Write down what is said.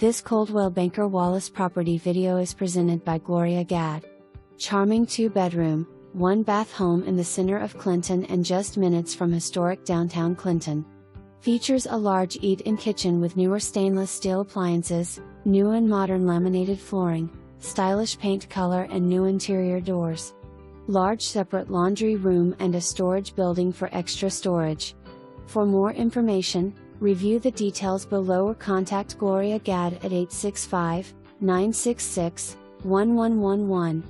This Coldwell Banker Wallace property video is presented by Gloria Gadd. Charming 2-bedroom, 1-bath home in the center of Clinton and just minutes from historic downtown Clinton. Features a large eat-in kitchen with newer stainless steel appliances, new and modern laminated flooring, stylish paint color and new interior doors. Large separate laundry room and a storage building for extra storage. For more information, review the details below or contact Gloria Gadd at 865-966-1111.